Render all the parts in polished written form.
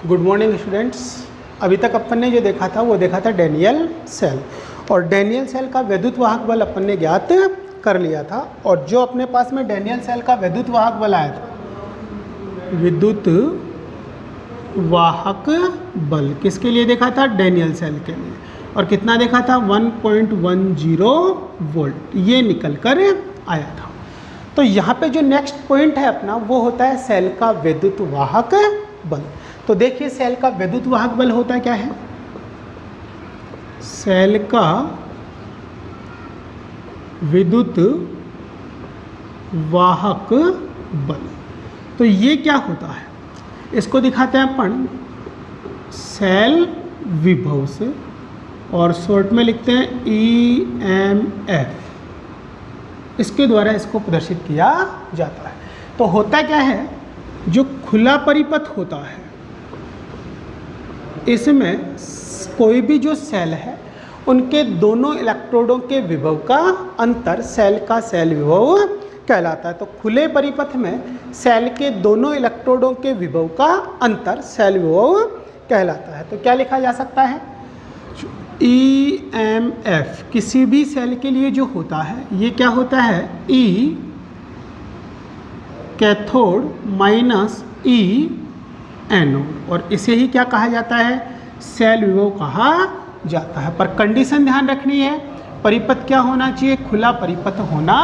Good morning students. अभी तक अपन ने जो देखा था वो देखा था डैनियल सेल, और डैनियल सेल का वैद्युत वाहक बल अपन ने ज्ञात कर लिया था। और जो अपने पास में डैनियल सेल का वैद्युत वाहक बल आया था, विद्युत वाहक बल किसके लिए देखा था? डैनियल सेल के लिए। और कितना देखा था? 1.10 वोल्ट ये निकल कर आया था। तो यहाँ पे जो नेक्स्ट पॉइंट है अपना वो होता है सेल का वैद्युत वाहक बल। तो देखिए सेल का वैद्युत वाहक बल होता क्या है? सेल का विद्युत वाहक बल, तो ये क्या होता है इसको दिखाते हैं अपन सेल विभव से, और शॉर्ट में लिखते हैं EMF। इसके द्वारा इसको प्रदर्शित किया जाता है। तो होता क्या है, जो खुला परिपथ होता है इसमें कोई भी जो सेल है उनके दोनों इलेक्ट्रोडों के विभव का अंतर सेल का सेल विभव कहलाता है। तो खुले परिपथ में सेल के दोनों इलेक्ट्रोडों के विभव का अंतर सेल विभव कहलाता है। तो क्या लिखा जा सकता है? EMF किसी भी सेल के लिए जो होता है ये क्या होता है? E cathode minus E anode, और इसे ही क्या कहा जाता है? सेल विभव कहा जाता है। पर कंडीशन ध्यान रखनी है, परिपथ क्या होना चाहिए? खुला परिपथ होना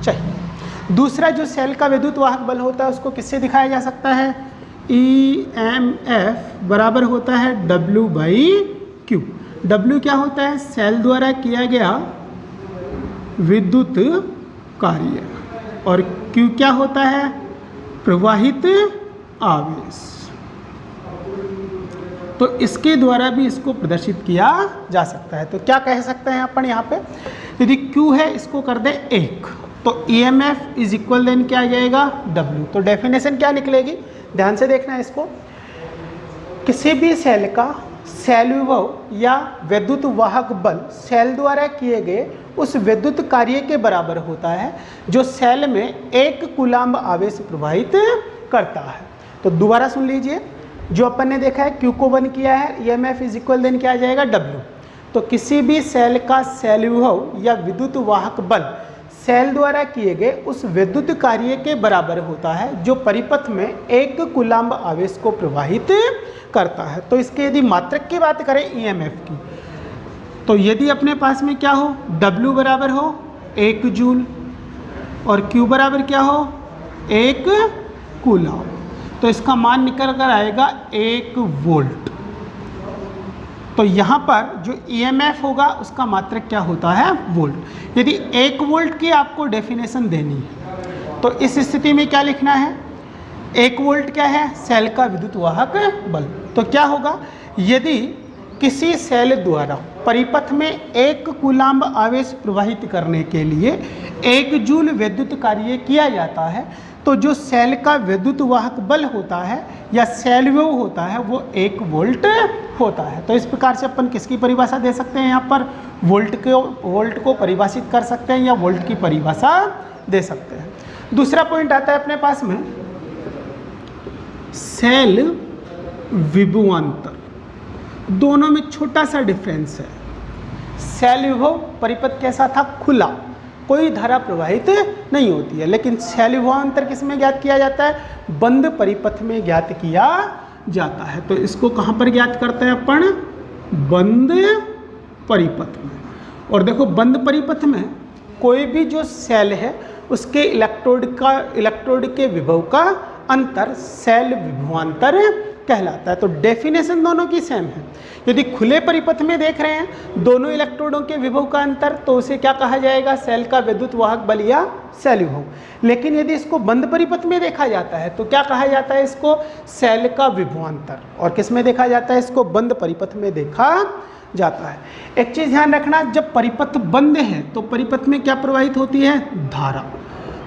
चाहिए। दूसरा जो सेल का विद्युत वाहक बल होता है उसको किससे दिखाया जा सकता है? EMF बराबर होता है W/Q। W क्या होता है? सेल द्वारा किया गया विद्युत कार्य, और Q क्या होता है? प्रवाहित आवेश। तो इसके द्वारा भी इसको प्रदर्शित किया जा सकता है। तो क्या कह सकते हैं अपन यहाँ पे? यदि Q है इसको कर दें 1, तो EMF इज इक्वल देन क्या आ जाएगा? W। तो डेफिनेशन क्या निकलेगी? ध्यान से देखना है इसको। किसी भी सेल का सेल विभव या वैद्युत वाहक बल सेल द्वारा किए गए उस विद्युत कार्य के बराबर होता है जो सेल में 1 कूलाम्ब आवेश प्रवाहित करता है। तो दोबारा सुन लीजिए, जो अपन ने देखा है Q को 1 किया है, EMF इज इक्वल देन क्या आ जाएगा? W। तो किसी भी सेल का सेल विभव या विद्युत वाहक बल सेल द्वारा किए गए उस विद्युत कार्य के बराबर होता है जो परिपथ में 1 कूलाम्ब आवेश को प्रवाहित करता है। तो इसके यदि मात्रक की बात करें EMF की, तो यदि अपने पास में क्या हो? W बराबर हो 1 जूल और Q बराबर क्या हो? 1 कूलाम्ब, तो इसका मान निकल कर आएगा 1 वोल्ट। तो यहाँ पर जो EMF होगा उसका मात्रक क्या होता है? वोल्ट। यदि 1 वोल्ट की आपको डेफिनेशन देनी है तो इस स्थिति में क्या लिखना है? 1 वोल्ट क्या है? सेल का विद्युत वाहक बल। तो क्या होगा, यदि किसी सेल द्वारा परिपथ में 1 कूलाम्ब आवेश प्रवाहित करने के लिए 1 जूल विद्युत कार्य किया जाता है, तो जो सेल का विद्युत वाहक बल होता है या सेल विभव होता है वो 1 वोल्ट होता है। तो इस प्रकार से अपन किसकी परिभाषा दे सकते हैं? यहाँ पर वोल्ट को परिभाषित कर सकते हैं या वोल्ट की परिभाषा दे सकते हैं। दूसरा पॉइंट आता है अपने पास में सेल विभवांतर। दोनों में छोटा सा डिफरेंस है। सेल विभव परिपथ कैसा था? खुला, कोई धारा प्रवाहित नहीं होती है, लेकिन सेल विभवांतर किस में ज्ञात किया जाता है? बंद परिपथ में ज्ञात किया जाता है। तो इसको कहाँ पर ज्ञात करते हैं अपन? बंद परिपथ में। और देखो बंद परिपथ में कोई भी जो सेल है उसके इलेक्ट्रोड के विभव का अंतर सेल विभवांतर कहलाता है। तो डेफिनेशन दोनों की सेम है। यदि खुले परिपथ में देख रहे हैं दोनों इलेक्ट्रोडों के विभव का अंतर, तो उसे क्या कहा जाएगा? सेल का विद्युत वाहक बल या सेल विभव। लेकिन यदि इसको बंद परिपथ में देखा जाता है तो क्या कहा जाता है? इसको सेल का विभवांतर। और किस में देखा जाता है? इसको बंद परिपथ में देखा जाता है। एक चीज ध्यान रखना, जब परिपथ बंद है तो परिपथ में क्या प्रवाहित होती है? धारा।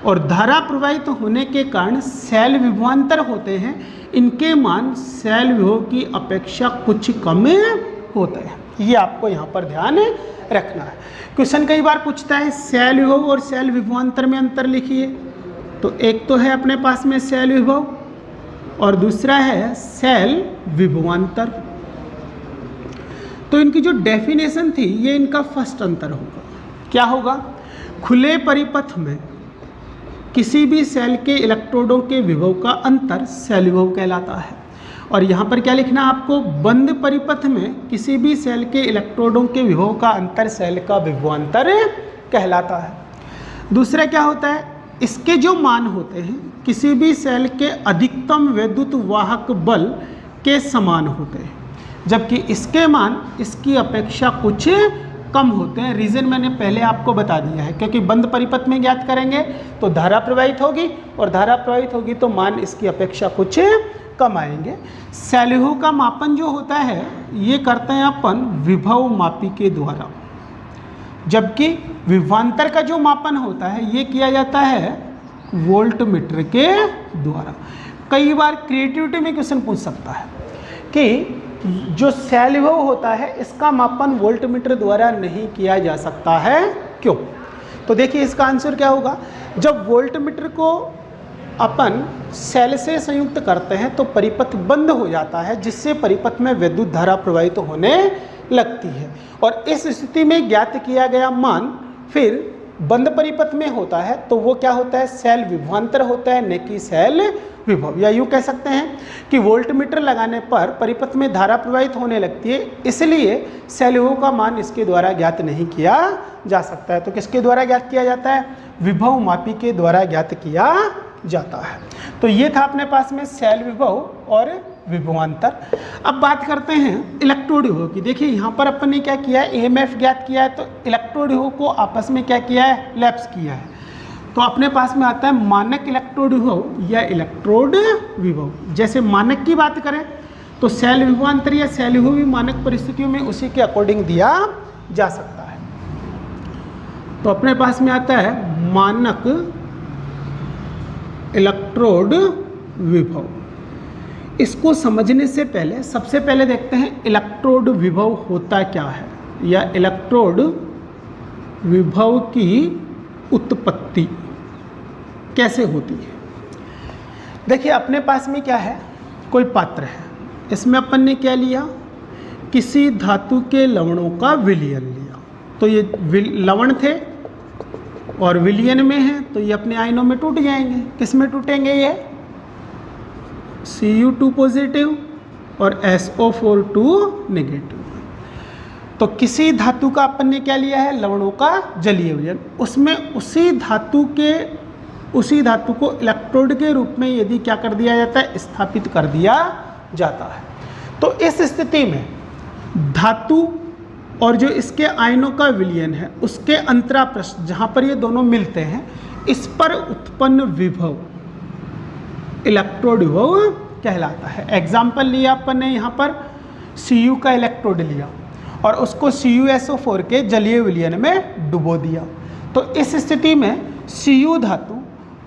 और धारा प्रवाहित होने के कारण सेल विभवांतर होते हैं, इनके मान सेल विभव की अपेक्षा कुछ कम होते हैं। ये आपको यहाँ पर ध्यान रखना है। क्वेश्चन कई बार पूछता है सेल विभव और सेल विभवांतर में अंतर लिखिए। तो एक तो है अपने पास में सेल विभव और दूसरा है सेल विभवांतर। तो इनकी जो डेफिनेशन थी ये इनका फर्स्ट अंतर होगा। क्या होगा? खुले परिपथ में किसी भी सेल के इलेक्ट्रोडों के विभव का अंतर सेल विभव कहलाता है। और यहाँ पर क्या लिखना है आपको? बंद परिपथ में किसी भी सेल के इलेक्ट्रोडों के विभव का अंतर सेल का विभवांतर कहलाता है। दूसरा क्या होता है? इसके जो मान होते हैं किसी भी सेल के अधिकतम वैद्युत वाहक बल के समान होते हैं, जबकि इसके मान इसकी अपेक्षा कुछ कम होते हैं। रीज़न मैंने पहले आपको बता दिया है, क्योंकि बंद परिपथ में ज्ञात करेंगे तो धारा प्रवाहित होगी, और धारा प्रवाहित होगी तो मान इसकी अपेक्षा कुछ कम आएंगे। सेल विभव का मापन जो होता है ये करते हैं अपन विभव मापी के द्वारा, जबकि विभवांतर का जो मापन होता है ये किया जाता है वोल्ट मीटर के द्वारा। कई बार क्रिएटिविटी में क्वेश्चन पूछ सकता है कि जो सेल विभव होता है इसका मापन वोल्ट मीटर द्वारा नहीं किया जा सकता है, क्यों? तो देखिए इसका आंसर क्या होगा। जब वोल्ट मीटर को अपन सेल से संयुक्त करते हैं तो परिपथ बंद हो जाता है, जिससे परिपथ में विद्युत धारा प्रवाहित होने लगती है, और इस स्थिति में ज्ञात किया गया मान फिर बंद परिपथ में होता है तो वो क्या होता है? सेल विभवांतर होता है, न कि सेल विभव। या यूँ कह सकते हैं कि वोल्ट मीटर लगाने पर परिपथ में धारा प्रवाहित होने लगती है, इसलिए सेल विभव का मान इसके द्वारा ज्ञात नहीं किया जा सकता है। तो किसके द्वारा ज्ञात किया जाता है? विभव मापी के द्वारा ज्ञात किया जाता है। तो ये था अपने पास में सेल विभव और विभवांतर। अब बात करते हैं इलेक्ट्रोड विभव की। देखिए यहाँ पर अपन ने क्या किया है? EMF ज्ञात किया है, तो इलेक्ट्रोड विभव को आपस में क्या किया है? लैप्स किया है। तो अपने पास में आता है मानक इलेक्ट्रोड विभव या इलेक्ट्रोड विभव। जैसे मानक की बात करें तो सेल विभवांतर या सेल विभव भी मानक परिस्थितियों में उसी के अकॉर्डिंग दिया जा सकता है। तो अपने पास में आता है मानक इलेक्ट्रोड विभव। इसको समझने से पहले सबसे पहले देखते हैं इलेक्ट्रोड विभव होता क्या है, या इलेक्ट्रोड विभव की उत्पत्ति कैसे होती है। देखिए अपने पास में क्या है? कोई पात्र है, इसमें अपन ने क्या लिया? किसी धातु के लवणों का विलयन लिया। तो ये लवण थे और विलयन में है, तो ये अपने आयनों में टूट जाएंगे। किस में टूटेंगे? ये Cu2 पॉजिटिव और SO4 नेगेटिव। तो किसी धातु का अपन ने क्या लिया है? लवणों का जलीय विलयन। उसमें उसी धातु को इलेक्ट्रोड के रूप में यदि क्या कर दिया जाता है? स्थापित कर दिया जाता है। तो इस स्थिति में धातु और जो इसके आयनों का विलयन है उसके अंतराप्रस्थ जहाँ पर ये दोनों मिलते हैं, इस पर उत्पन्न विभव इलेक्ट्रोड विभव कहलाता है। एग्जाम्पल लिया अपन ने यहाँ पर Cu का इलेक्ट्रोड लिया और उसको CuSO4 के जलीय विलयन में डुबो दिया। तो इस स्थिति में Cu धातु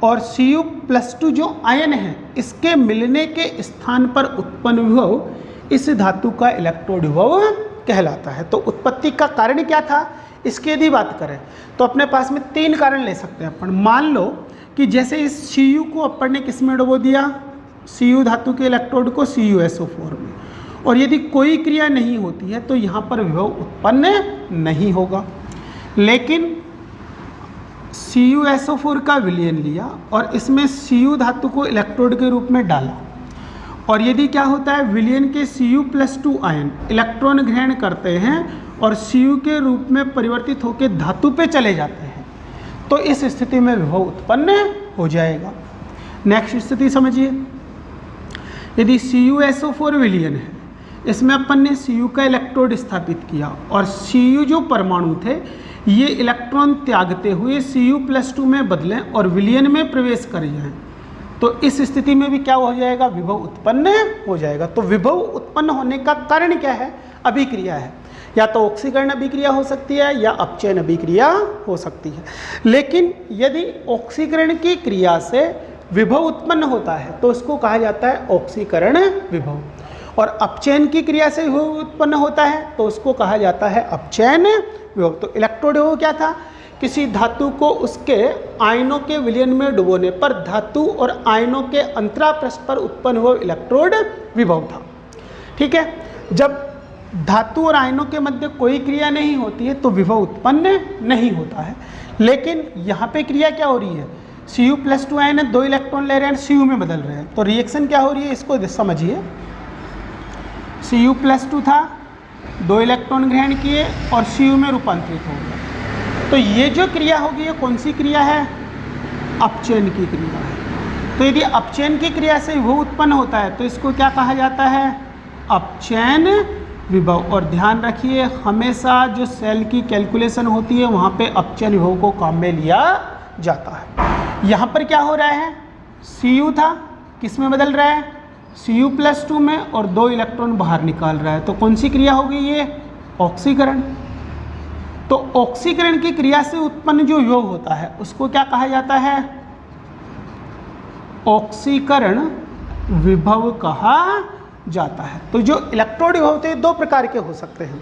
और Cu+2 जो आयन है इसके मिलने के स्थान पर उत्पन्न विभव इस धातु का इलेक्ट्रोड विभव कहलाता है। तो उत्पत्ति का कारण क्या था इसकी यदि बात करें तो अपने पास में 3 कारण ले सकते हैं अपन। मान लो कि जैसे इस Cu को अपन ने किस में डुबो दिया? Cu धातु के इलेक्ट्रोड को CuSO4 में, और यदि कोई क्रिया नहीं होती है तो यहाँ पर विभव उत्पन्न नहीं होगा। लेकिन CuSO4 का विलयन लिया और इसमें Cu धातु को इलेक्ट्रोड के रूप में डाला, और यदि क्या होता है? विलयन के Cu+2 आयन इलेक्ट्रॉन ग्रहण करते हैं और Cu के रूप में परिवर्तित होकर धातु पे चले जाते हैं, तो इस स्थिति में विभव उत्पन्न हो जाएगा। नेक्स्ट स्थिति समझिए। यदि CuSO4 विलयन है, इसमें अपन ने Cu का इलेक्ट्रोड स्थापित किया और Cu जो परमाणु थे ये इलेक्ट्रॉन त्यागते हुए Cu+2 में बदलें और विलयन में प्रवेश कर जाएं, तो इस स्थिति में भी क्या हो जाएगा? विभव उत्पन्न हो जाएगा। तो विभव उत्पन्न होने का कारण क्या है? अभिक्रिया है। या तो ऑक्सीकरण अभिक्रिया हो सकती है या अपचयन अभिक्रिया हो सकती है। लेकिन यदि ऑक्सीकरण की क्रिया से विभव उत्पन्न होता है तो उसको कहा जाता है ऑक्सीकरण विभव, और अपचयन की क्रिया से विभव उत्पन्न होता है तो उसको कहा जाता है अपचयन विभव। तो इलेक्ट्रोड विभव क्या था किसी धातु को उसके आयनों के विलयन में डुबोने पर धातु और आयनों के अंतरापृष्ठ पर उत्पन्न हुआ इलेक्ट्रोड विभव था। ठीक है, जब धातु और आयनों के मध्य कोई क्रिया नहीं होती है तो विभव उत्पन्न नहीं होता है। लेकिन यहाँ पे क्रिया क्या हो रही है, Cu+2 आयन है, 2 इलेक्ट्रॉन ले रहे हैं, Cu में बदल रहे हैं, तो रिएक्शन क्या हो रही है इसको समझिए। Cu+2 था, 2 इलेक्ट्रॉन ग्रहण किए और Cu में रूपांतरित हो गया। तो ये जो क्रिया होगी ये कौन सी क्रिया है, अपचयन की क्रिया है। तो यदि अपचयन की क्रिया से विभव उत्पन्न होता है तो इसको क्या कहा जाता है, अपचयन विभव। और ध्यान रखिए हमेशा जो सेल की कैलकुलेशन होती है वहाँ पे अपचयन विभव को काम में लिया जाता है। यहाँ पर क्या हो रहा है, Cu था, किस में बदल रहा है, Cu+2 में, और 2 इलेक्ट्रॉन बाहर निकाल रहा है। तो कौन सी क्रिया होगी ये, ऑक्सीकरण। तो ऑक्सीकरण की क्रिया से उत्पन्न जो विभव होता है उसको क्या कहा जाता है, ऑक्सीकरण विभव कहा जाता है। तो जो इलेक्ट्रोड विभव होते हैं 2 प्रकार के हो सकते हैं,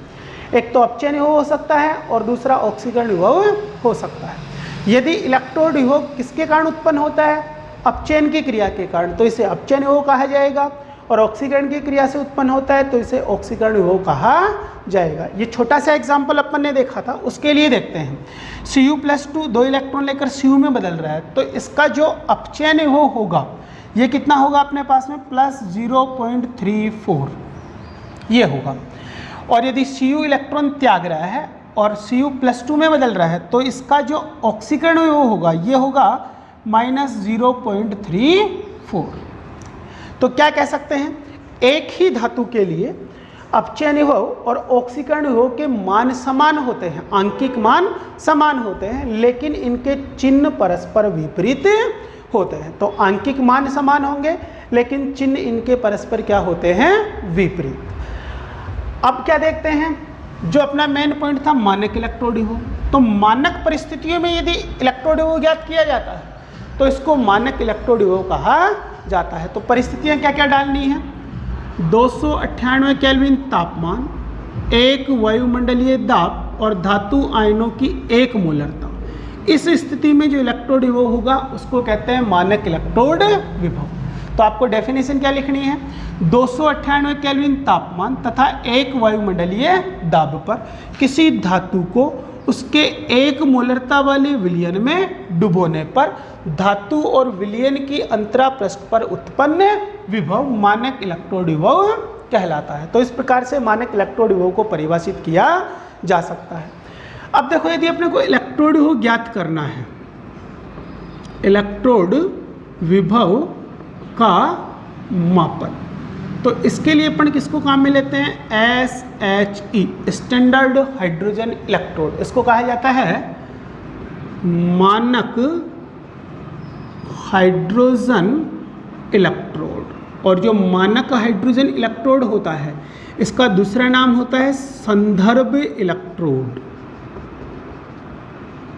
एक तो अपचयन विभव हो सकता है और दूसरा ऑक्सीकरण विभव हो सकता है। यदि इलेक्ट्रोड विभव किसके कारण उत्पन्न होता है, अपचयन की क्रिया के कारण, तो इसे अपचयन विभव कहा जाएगा, और ऑक्सीकरण की क्रिया से उत्पन्न होता है तो इसे ऑक्सीकरण विभव कहा जाएगा। ये छोटा सा एग्जाम्पल अपन ने देखा था, उसके लिए देखते हैं। Cu+2 2 इलेक्ट्रॉन लेकर Cu में बदल रहा है, तो इसका जो अपचयन विभव होगा ये कितना होगा अपने पास में, +0.34 ये होगा। और यदि Cu इलेक्ट्रॉन त्याग रहा है और Cu+2 में बदल रहा है तो इसका जो ऑक्सीकरण विभव होगा ये होगा -0.34। तो क्या कह सकते हैं, एक ही धातु के लिए अपचयन विभव और ऑक्सीकरण विभव के मान समान होते हैं, आंकिक मान समान होते हैं, लेकिन इनके चिन्ह परस्पर विपरीत होते हैं। तो आंकिक मान समान होंगे लेकिन चिन्ह इनके परस्पर क्या होते हैं, विपरीत। अब क्या देखते हैं, जो अपना मेन पॉइंट था मानक इलेक्ट्रोड विभव। तो मानक परिस्थितियों में यदि इलेक्ट्रोड विभव ज्ञात किया जाता है तो इसको मानक इलेक्ट्रोड विभव कहा जाता है। तो परिस्थितियां क्या क्या डालनी है, 298 केल्विन तापमान, 1 वायुमंडलीय दाब और धातु आयनों की 1 मोलरता। इस स्थिति में जो इलेक्ट्रोड विभव होगा उसको कहते हैं मानक इलेक्ट्रोड विभव। तो आपको डेफिनेशन क्या लिखनी है, 298 केल्विन तापमान तथा 1 वायुमंडलीय दाब पर किसी धातु को उसके 1 मोलरता वाले विलयन में डुबोने पर धातु और विलयन की अंतरापृष्ठ पर उत्पन्न विभव मानक इलेक्ट्रोड विभव कहलाता है। तो इस प्रकार से मानक इलेक्ट्रोड विभव को परिभाषित किया जा सकता है। अब देखो यदि अपने को इलेक्ट्रोड विभव ज्ञात करना है, इलेक्ट्रोड विभव का मापन, तो इसके लिए अपन किसको काम में लेते हैं, SHE स्टैंडर्ड हाइड्रोजन इलेक्ट्रोड। इसको कहा जाता है मानक हाइड्रोजन इलेक्ट्रोड। और जो मानक हाइड्रोजन इलेक्ट्रोड होता है इसका दूसरा नाम होता है संदर्भ इलेक्ट्रोड।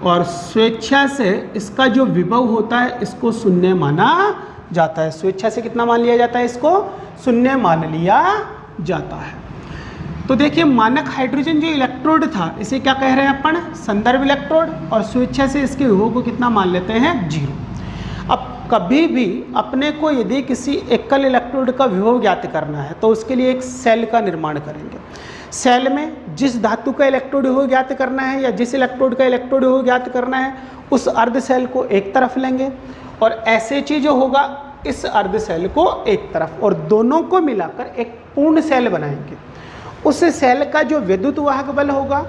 और स्वेच्छा से इसका जो विभव होता है इसको शून्य माना जाता है। स्वेच्छा से कितना मान लिया जाता है, इसको शून्य मान लिया जाता है। तो देखिए मानक हाइड्रोजन जो इलेक्ट्रोड था इसे क्या कह रहे हैं अपन, संदर्भ इलेक्ट्रोड, और स्वेच्छा से इसके विभव को कितना मान लेते हैं, 0। अब कभी भी अपने को यदि किसी एकल इलेक्ट्रोड का विभव ज्ञात करना है तो उसके लिए एक सेल का निर्माण करेंगे। सेल में जिस धातु का इलेक्ट्रोड विभव ज्ञात करना है या जिस इलेक्ट्रोड का इलेक्ट्रोड विभव ज्ञात करना है उस अर्ध सेल को एक तरफ लेंगे और SHE जो होगा इस अर्ध सेल को एक तरफ, और दोनों को मिलाकर एक पूर्ण सेल बनाएंगे। उस सेल का जो विद्युत वाहक बल होगा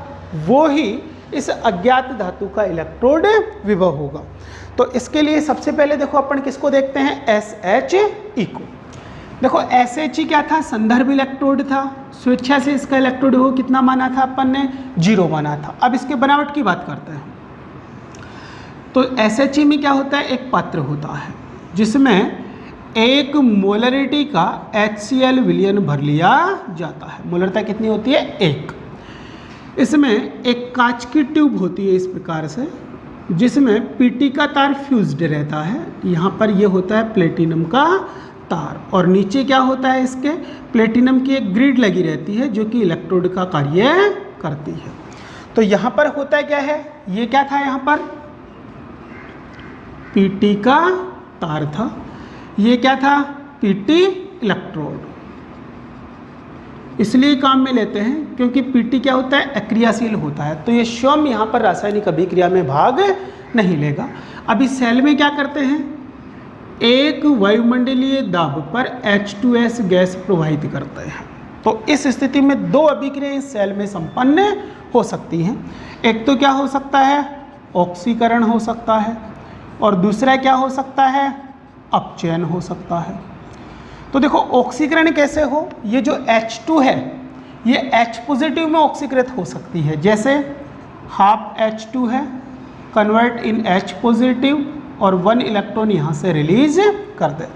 वो ही इस अज्ञात धातु का इलेक्ट्रोड विभव होगा। तो इसके लिए सबसे पहले देखो अपन किसको देखते हैं, SHE को। देखो SHE क्या था, संदर्भ इलेक्ट्रोड था। स्वेच्छा से इसका इलेक्ट्रोड विभव कितना माना था अपन ने, 0 माना था। अब इसके बनावट की बात करते हैं। तो SHE में क्या होता है, एक पात्र होता है जिसमें 1 मोलरिटी का HCl विलयन भर लिया जाता है। मोलरता कितनी होती है, 1। इसमें एक कांच की ट्यूब होती है इस प्रकार से जिसमें PT का तार फ्यूज्ड रहता है। यहाँ पर ये होता है प्लेटिनम का तार, और नीचे क्या होता है, इसके प्लेटिनम की एक ग्रिड लगी रहती है जो कि इलेक्ट्रोड का कार्य करती है। तो यहाँ पर होता क्या है, ये क्या था यहाँ पर पीटी का तार था, ये क्या था पीटी इलेक्ट्रोड, इसलिए काम में लेते हैं क्योंकि पीटी क्या होता है अक्रियाशील होता है, तो ये स्वयं यहाँ पर रासायनिक अभिक्रिया में भाग नहीं लेगा। अब इस सेल में क्या करते हैं, एक वायुमंडलीय दाब पर H2S गैस प्रवाहित करते हैं। तो इस स्थिति में दो अभिक्रिया इस सेल में संपन्न हो सकती हैं। एक तो क्या हो सकता है ऑक्सीकरण हो सकता है, और दूसरा क्या हो सकता है अपचयन हो सकता है। तो देखो ऑक्सीकरण कैसे हो, ये जो H2 है ये H पॉजिटिव में ऑक्सीकृत हो सकती है, जैसे हाफ H2 है कन्वर्ट इन H पॉजिटिव और 1 इलेक्ट्रॉन यहाँ से रिलीज कर दे।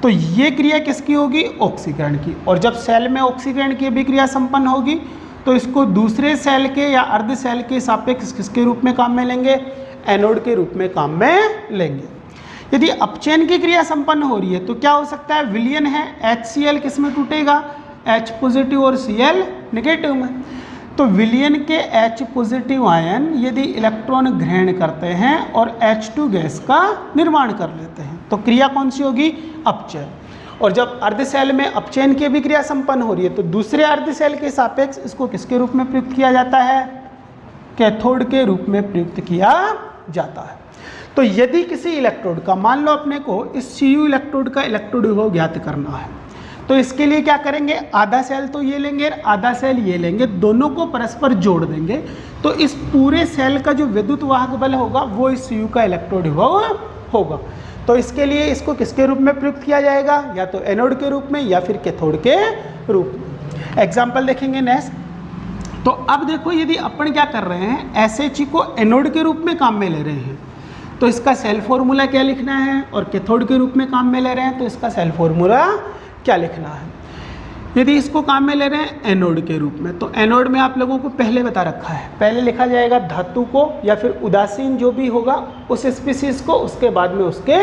तो ये क्रिया किसकी होगी ऑक्सीकरण की, और जब सेल में ऑक्सीकरण की अभिक्रिया संपन्न होगी तो इसको दूसरे सेल के या अर्ध सेल के सापेक्ष किसके रूप में काम में लेंगे, एनोड के रूप में काम में लेंगे। यदि अपचयन की क्रिया संपन्न हो रही है तो क्या हो सकता है, विलयन है HCl किस में टूटेगा H पॉजिटिव और Cl नेगेटिव में। तो विलयन के H पॉजिटिव आयन यदि इलेक्ट्रॉन ग्रहण करते हैं और H2 गैस का निर्माण कर लेते हैं तो क्रिया कौन सी होगी अपचयन। और जब अर्ध सेल में अपचयन की अभिक्रिया संपन्न हो रही है तो दूसरे अर्ध सेल के सापेक्ष इसको किसके रूप में प्रयुक्त किया जाता है, कैथोड के रूप में प्रयुक्त किया जाता है। तो यदि किसी इलेक्ट्रोड का, मान लो अपने को इस Cu इलेक्ट्रोड का इलेक्ट्रोड विभव ज्ञात करना है, तो इसके लिए क्या करेंगे, आधा सेल तो ये लेंगे और आधा सेल ये लेंगे, दोनों को परस्पर जोड़ देंगे, तो इस पूरे सेल का जो विद्युत वाहक बल होगा वो इस Cu का इलेक्ट्रोड विभव होगा। तो इसके लिए इसको किसके रूप में प्रयुक्त किया जाएगा, या तो एनोड के रूप में या फिर कैथोड के रूप में। एग्जाम्पल देखेंगे नेक्स्ट। तो अब देखो यदि अपन क्या कर रहे हैं, SHE को एनोड के रूप में काम में ले रहे हैं तो इसका सेल फॉर्मूला क्या लिखना है, और कैथोड के रूप में काम में ले रहे हैं तो इसका सेल फॉर्मूला क्या लिखना है। यदि इसको काम में ले रहे हैं एनोड के रूप में, तो एनोड में आप लोगों को पहले बता रखा है, पहले लिखा जाएगा धातु को या फिर उदासीन जो भी होगा उस स्पीसीज को, उसके बाद में उसके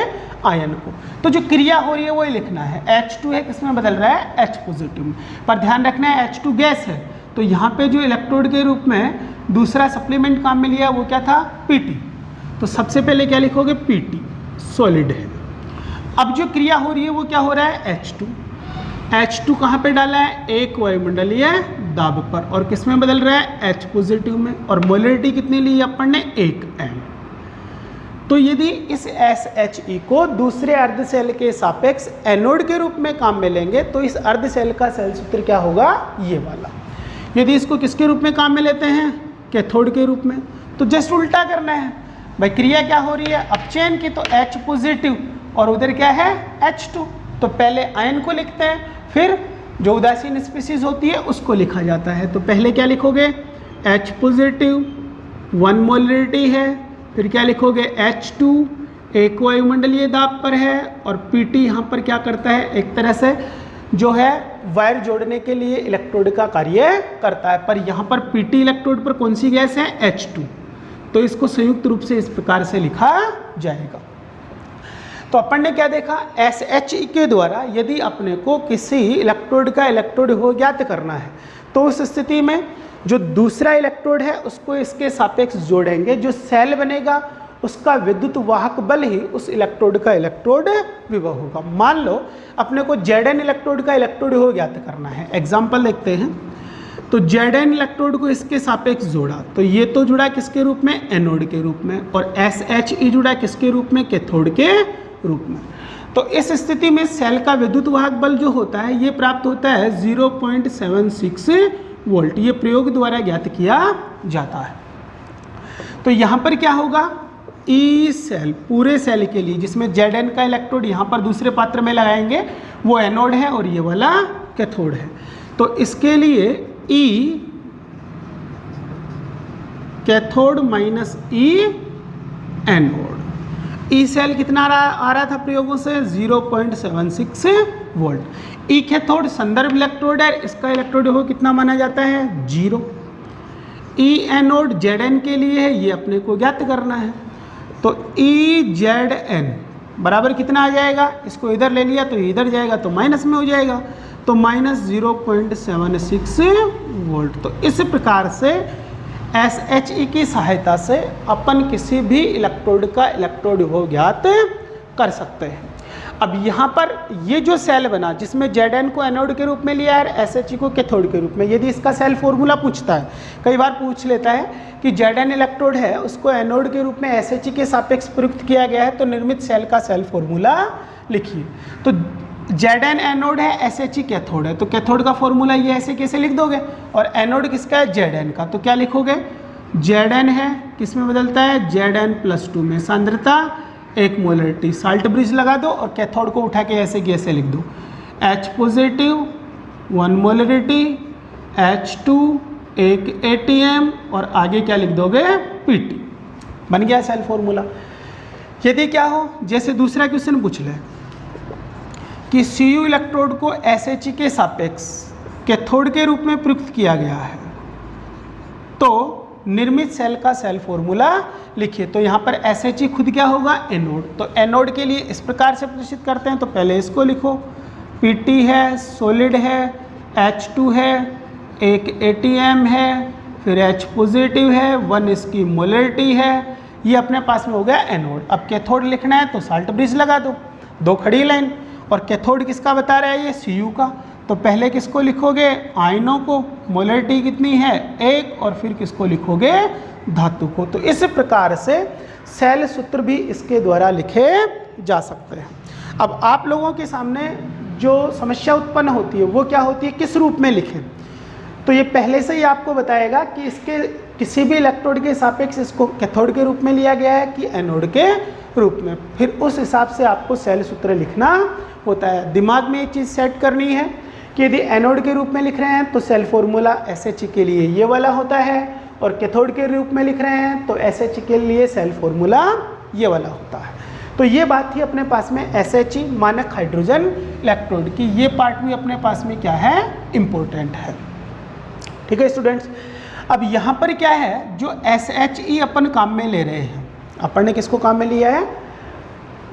आयन को। तो जो क्रिया हो रही है वही लिखना है। H2 है किसमें बदल रहा है H पॉजिटिव में, पर ध्यान रखना है H2 गैस है, तो यहाँ पे जो इलेक्ट्रोड के रूप में दूसरा सप्लीमेंट काम में लिया वो क्या था PT, तो सबसे पहले क्या लिखोगे PT सॉलिड है। अब जो क्रिया हो रही है वो क्या हो रहा है H2 कहाँ पे डाला है, एक वायुमंडलीय दाब पर, और किस में बदल रहा है H पॉजिटिव में, और मोलरिटी कितनी ली अपन ने 1m। तो यदि इस SHE को दूसरे अर्ध सेल के सापेक्ष एनोड के रूप में काम में लेंगे तो इस अर्ध सेल का सेल सूत्र क्या होगा ये वाला। यदि इसको किसके रूप में काम में लेते हैं कैथोड के रूप में, तो जस्ट उल्टा करना है भाई, क्रिया क्या हो रही है अपचयन की, तो H पॉजिटिव और उधर क्या है H2, तो पहले आयन को लिखते हैं फिर जो उदासीन स्पीसीज होती है उसको लिखा जाता है। तो पहले क्या लिखोगे H पॉजिटिव 1 मोलरिटी है, फिर क्या लिखोगे H2 एक वायुमंडलीय दाब पर है, और PT यहाँ पर क्या करता है एक तरह से जो है वायर जोड़ने के लिए इलेक्ट्रोड का कार्य करता है, पर यहाँ पर PT इलेक्ट्रोड पर कौन सी गैस है H2, तो इसको संयुक्त रूप से इस प्रकार से लिखा जाएगा। तो अपन ने क्या देखा, SHE के द्वारा यदि अपने को किसी इलेक्ट्रोड का इलेक्ट्रोड विभव ज्ञात करना है तो उस स्थिति में जो दूसरा इलेक्ट्रोड है उसको इसके सापेक्ष जोड़ेंगे, जो सेल बनेगा उसका विद्युत वाहक बल ही उस इलेक्ट्रोड का इलेक्ट्रोड विभव होगा। मान लो अपने को Zn इलेक्ट्रोड का इलेक्ट्रोड विभव ज्ञात करना है। एग्जाम्पल देखते हैं। तो Zn इलेक्ट्रोड को इसके सापेक्ष जोड़ा, तो ये तो जुड़ा किसके रूप में एनोड के रूप में, और SHE जुड़ा किसके रूप में कैथोड के रूप में। तो इस स्थिति में सेल का विद्युत वाहक बल जो होता है ये प्राप्त होता है 0.76 वोल्ट, ये प्रयोग द्वारा ज्ञात किया जाता है। तो यहाँ पर क्या होगा, ई सेल पूरे सेल के लिए जिसमें Zn का इलेक्ट्रोड यहाँ पर दूसरे पात्र में लगाएंगे वो एनोड है और ये वाला कैथोड है। तो इसके लिए ई कैथोड माइनस ई एनोड, ई सेल कितना आ रहा था प्रयोगों से 0.76 वोल्ट। ई कैथोड संदर्भ इलेक्ट्रोड है, इसका इलेक्ट्रोड विभव कितना माना जाता है 0। ई एनोड Zn के लिए है, ये अपने को ज्ञात करना है। तो EZn बराबर कितना आ जाएगा, इसको इधर ले लिया तो इधर जाएगा तो माइनस में हो जाएगा, तो माइनस 0.76 वोल्ट। तो इस प्रकार से SHE की सहायता से अपन किसी भी इलेक्ट्रोड का इलेक्ट्रोड विभव ज्ञात कर सकते हैं। अब यहाँ पर ये जो सेल बना जिसमें Zn को एनोड के रूप में लिया है, SHE को कैथोड के रूप में, यदि इसका सेल फॉर्मूला पूछता है, कई बार पूछ लेता है कि Zn इलेक्ट्रोड है उसको एनोड के रूप में SHE के सापेक्ष प्रयुक्त किया गया है, तो निर्मित सेल का सेल फॉर्मूला लिखिए। तो Zn एनोड है, SHE कैथोड है, तो कैथोड का फॉर्मूला ये ऐसे कैसे लिख दोगे, और एनोड किसका है, Zn का, तो क्या लिखोगे, Zn है किस में बदलता है, Zn+2 में, सांद्रता 1 मोलरिटी, साल्ट ब्रिज लगा दो और कैथोड को उठा के ऐसे की ऐसे लिख दो, H positive 1 molarity, H2 1 ATM और आगे क्या लिख दोगे, PT, बन गया सेल फॉर्मूला। यदि क्या हो, जैसे दूसरा क्वेश्चन पूछ ले कि Cu इलेक्ट्रोड को SHE के सापेक्ष कैथोड के रूप में प्रयुक्त किया गया है, तो निर्मित सेल का सेल फॉर्मूला लिखिए। तो यहाँ पर SHE खुद क्या होगा, एनोड, तो एनोड के लिए इस प्रकार से प्रदर्शित करते हैं, तो पहले इसको लिखो, PT है, सॉलिड है, H2 है, 1 ATM है, फिर H पॉजिटिव है, 1 इसकी मोलरिटी है, ये अपने पास में हो गया एनोड। अब कैथोड लिखना है तो साल्ट ब्रिज लगा दो, 2 खड़ी लाइन, और कैथोड किसका बता रहा है ये, Cu का, तो पहले किसको लिखोगे, आयनों को, मोलरिटी कितनी है 1, और फिर किसको लिखोगे, धातु को। तो इस प्रकार से सेल सूत्र भी इसके द्वारा लिखे जा सकते हैं। अब आप लोगों के सामने जो समस्या उत्पन्न होती है वो क्या होती है, किस रूप में लिखें, तो ये पहले से ही आपको बताएगा कि इसके किसी भी इलेक्ट्रोड के सापेक्ष इसको कैथोड के रूप में लिया गया है कि एनोड के रूप में, फिर उस हिसाब से आपको सेल सूत्र लिखना होता है। दिमाग में ये चीज़ सेट करनी है कि यदि एनोड के रूप में लिख रहे हैं तो सेल फॉर्मूला SHE के लिए ये वाला होता है, और कैथोड के रूप में लिख रहे हैं तो SHE के लिए सेल फॉर्मूला ये वाला होता है। तो ये बात थी अपने पास में SHE मानक हाइड्रोजन इलेक्ट्रोड की, ये पार्ट भी अपने पास में क्या है, इम्पोर्टेंट है। ठीक है स्टूडेंट्स, अब यहाँ पर क्या है, जो SHE अपन काम में ले रहे हैं, अपन ने किसको काम में लिया है,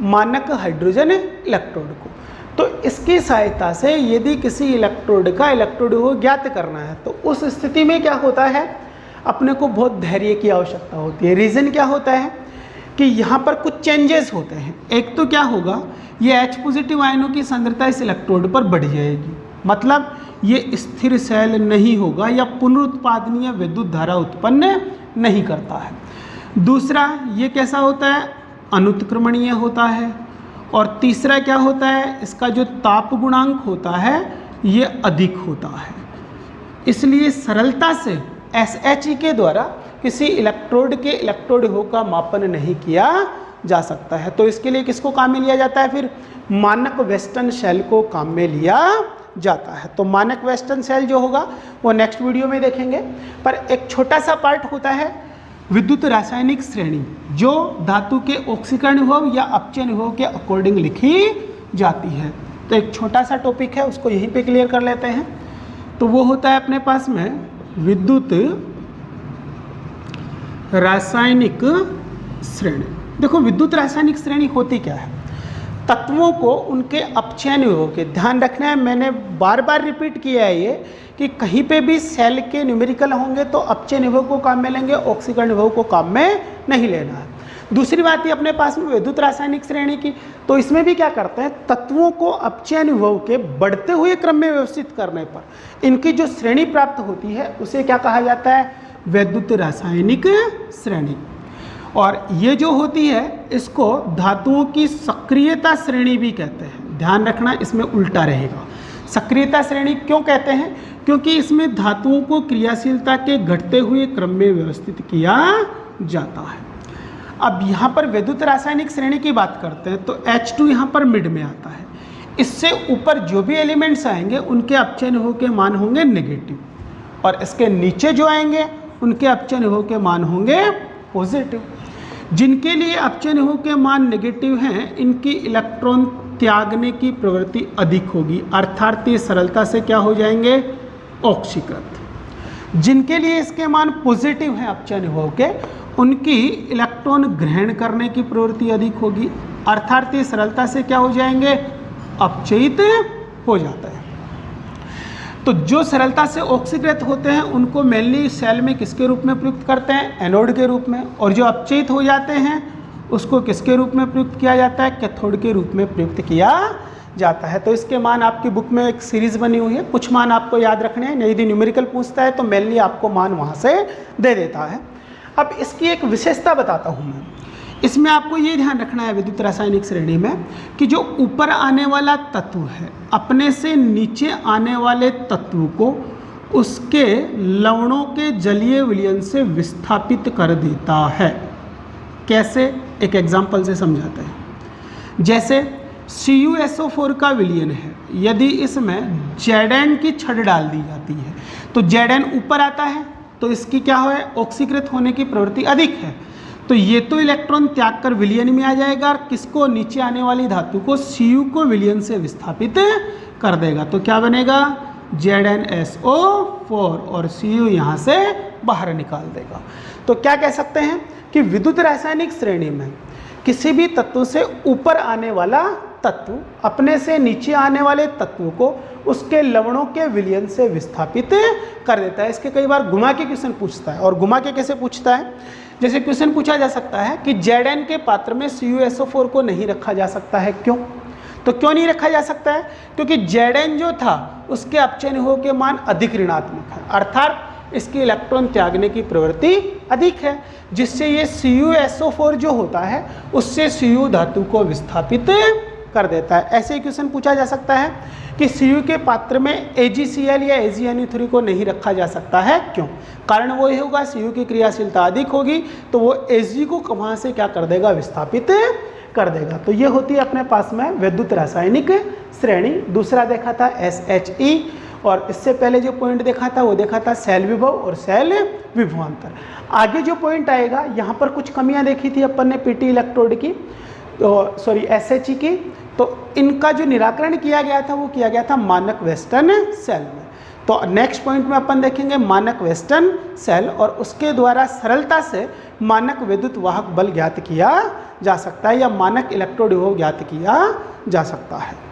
मानक हाइड्रोजन इलेक्ट्रोड को, तो इसकी सहायता से यदि किसी इलेक्ट्रोड का इलेक्ट्रोड विभव ज्ञात करना है तो उस स्थिति में क्या होता है, अपने को बहुत धैर्य की आवश्यकता होती है। रीज़न क्या होता है कि यहाँ पर कुछ चेंजेस होते हैं। एक तो क्या होगा, ये H पॉजिटिव आयनों की सांद्रता इस इलेक्ट्रोड पर बढ़ जाएगी, मतलब ये स्थिर सेल नहीं होगा या पुनरुत्पादनीय विद्युत धारा उत्पन्न नहीं करता है। दूसरा ये कैसा होता है, अनुत्क्रमणीय होता है। और तीसरा क्या होता है, इसका जो ताप गुणांक होता है ये अधिक होता है। इसलिए सरलता से SHE के द्वारा किसी इलेक्ट्रोड के इलेक्ट्रोड विभव का मापन नहीं किया जा सकता है। तो इसके लिए किसको काम में लिया जाता है, फिर मानक वेस्टर्न सेल को काम में लिया जाता है। तो मानक वेस्टर्न सेल जो होगा वो नेक्स्ट वीडियो में देखेंगे, पर एक छोटा सा पार्ट होता है विद्युत रासायनिक श्रेणी, जो धातु के ऑक्सीकरण विभव या अपचयन विभव के अकॉर्डिंग लिखी जाती है। तो एक छोटा सा टॉपिक है, उसको यहीं पे क्लियर कर लेते हैं। तो वो होता है अपने पास में विद्युत रासायनिक श्रेणी। देखो विद्युत रासायनिक श्रेणी होती क्या है, तत्वों को उनके अपचयन विभव के, ध्यान रखना है, मैंने बार बार रिपीट किया है ये कि कहीं पे भी सेल के न्यूमेरिकल होंगे तो अपचयन विभव को काम में लेंगे, ऑक्सीकरण विभव को काम में नहीं लेना है। दूसरी बात ये अपने पास में विद्युत रासायनिक श्रेणी की, तो इसमें भी क्या करते हैं, तत्वों को अपचयन विभव के बढ़ते हुए क्रम में व्यवस्थित करने पर इनकी जो श्रेणी प्राप्त होती है उसे क्या कहा जाता है, विद्युत रासायनिक श्रेणी। और ये जो होती है इसको धातुओं की सक्रियता श्रेणी भी कहते हैं। ध्यान रखना, इसमें उल्टा रहेगा। सक्रियता श्रेणी क्यों कहते हैं, क्योंकि इसमें धातुओं को क्रियाशीलता के घटते हुए क्रम में व्यवस्थित किया जाता है। अब यहाँ पर विद्युत रासायनिक श्रेणी की बात करते हैं तो H2 यहाँ पर मिड में आता है। इससे ऊपर जो भी एलिमेंट्स आएंगे उनके अपचयन विभव के मान होंगे नेगेटिव, और इसके नीचे जो आएंगे उनके अपचयन विभव के मान होंगे पॉजिटिव। जिनके लिए अपचयन विभव के मान नेगेटिव हैं इनकी इलेक्ट्रॉन त्यागने की प्रवृत्ति अधिक होगी, अर्थात ये सरलता से क्या हो जाएंगे, ऑक्सीकृत। जिनके लिए इसके मान पॉजिटिव हैं अपचयन विभव के, उनकी इलेक्ट्रॉन ग्रहण करने की प्रवृत्ति अधिक होगी, अर्थात ये सरलता से क्या हो जाएंगे, अपचयित हो जाता है। तो जो सरलता से ऑक्सीकृत होते हैं उनको मेनली सेल में किसके रूप में प्रयुक्त करते हैं, एनोड के रूप में, और जो अपचयित हो जाते हैं उसको किसके रूप में प्रयुक्त किया जाता है, कैथोड के रूप में प्रयुक्त किया जाता है। तो इसके मान आपकी बुक में एक सीरीज बनी हुई है, कुछ मान आपको याद रखने हैं, यदि न्यूमेरिकल पूछता है तो मेनली आपको मान वहाँ से दे देता है। अब इसकी एक विशेषता बताता हूँ मैं, इसमें आपको ये ध्यान रखना है विद्युत रासायनिक श्रेणी में कि जो ऊपर आने वाला तत्व है अपने से नीचे आने वाले तत्व को उसके लवणों के जलीय विलयन से विस्थापित कर देता है। कैसे, एक एग्जाम्पल से समझाते हैं। जैसे CuSO4 का विलयन है, यदि इसमें Zn की छड़ डाल दी जाती है तो Zn ऊपर आता है तो इसकी क्या है, ऑक्सीकृत होने की प्रवृत्ति अधिक है, तो ये तो इलेक्ट्रॉन त्याग कर विलयन में आ जाएगा और किसको, नीचे आने वाली धातु को Cu को विलयन से विस्थापित कर देगा। तो क्या बनेगा, ZnSO4 और Cu यहाँ से बाहर निकाल देगा। तो क्या कह सकते हैं कि विद्युत रासायनिक श्रेणी में किसी भी तत्व से ऊपर आने वाला तत्व अपने से नीचे आने वाले तत्व को उसके लवणों के विलयन से विस्थापित कर देता है। इसके कई बार घुमा के क्वेश्चन पूछता है, और घुमा के कैसे पूछता है, जैसे क्वेश्चन पूछा जा सकता है कि Zn के पात्र में CuSO4 को नहीं रखा जा सकता है, क्यों? तो क्यों नहीं रखा जा सकता है, क्योंकि Zn जो था उसके अपचयन हो के मान अधिक ऋणात्मक है, अर्थात इसकी इलेक्ट्रॉन त्यागने की प्रवृत्ति अधिक है, जिससे ये CuSO4 जो होता है उससे Cu धातु को विस्थापित कर देता है। ऐसे क्वेश्चन पूछा जा सकता है कि Cu के पात्र में AgCl या AgNO3 को नहीं रखा जा सकता है, क्यों? कारण वो ही होगा, Cu की क्रियाशीलता अधिक होगी तो वो Ag को वहाँ से क्या कर देगा, विस्थापित कर देगा। तो ये होती है अपने पास में विद्युत रासायनिक श्रेणी। दूसरा देखा था SHE, और इससे पहले जो पॉइंट देखा था वो देखा था सेल विभव और सेल विभवांतर। आगे जो पॉइंट आएगा यहाँ पर कुछ कमियाँ देखी थी अपन ने PT इलेक्ट्रोड की, तो सॉरी SHE की, तो इनका जो निराकरण किया गया था वो किया गया था मानक वेस्टर्न सेल में। तो नेक्स्ट पॉइंट में अपन देखेंगे मानक वेस्टर्न सेल, और उसके द्वारा सरलता से मानक विद्युत वाहक बल ज्ञात किया जा सकता है या मानक इलेक्ट्रोड विभव ज्ञात किया जा सकता है।